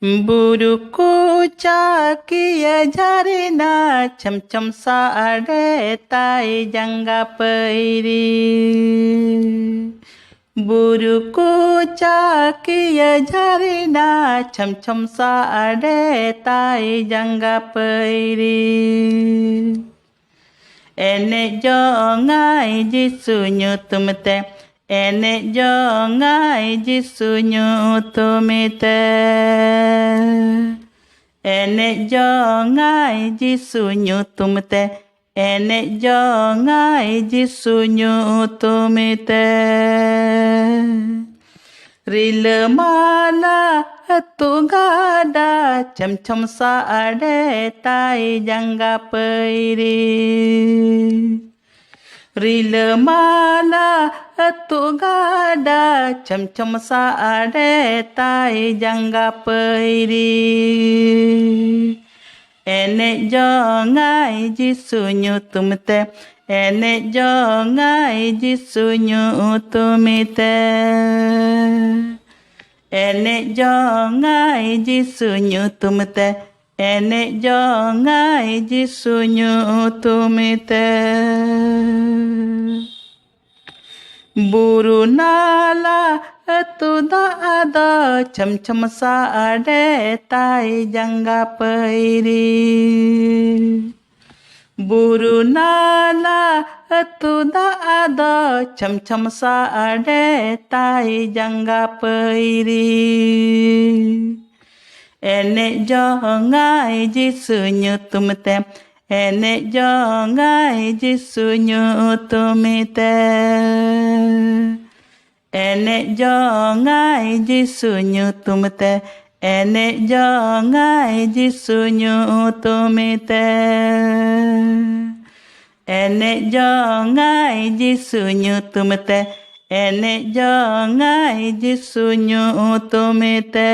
बुरुको चाकिया झरना छम छम साड़े ताई जंगा पैरी बुरुको चाकिया झरना छम छम साड़े ताई जंगा पैरी ene jongai jisu nyutumte ene jongai jisu nyutumte ene jongai jisu nyutumte ene jongai jisu nyutumte Rila mala tu gada cham cham saade tai jangga peiri Rila mala tu gada cham cham saade tai jangga peiri Ene jongai jisu nyutumte ene jongai jisu nyutumte ene jongai jisu nyutumte ene jongai jisu nyutumte buru nala tu ada cham cham saade tai jangga peiri buru nala tu ada cham cham saade tai jangga peiri ene jongai jisu nyutumte ene jongai jisu nyutumte ene jongai jisu nyutumte ene jongai jisu nyutumte ene jongai jisu nyutumte ene jongai jisu nyutumte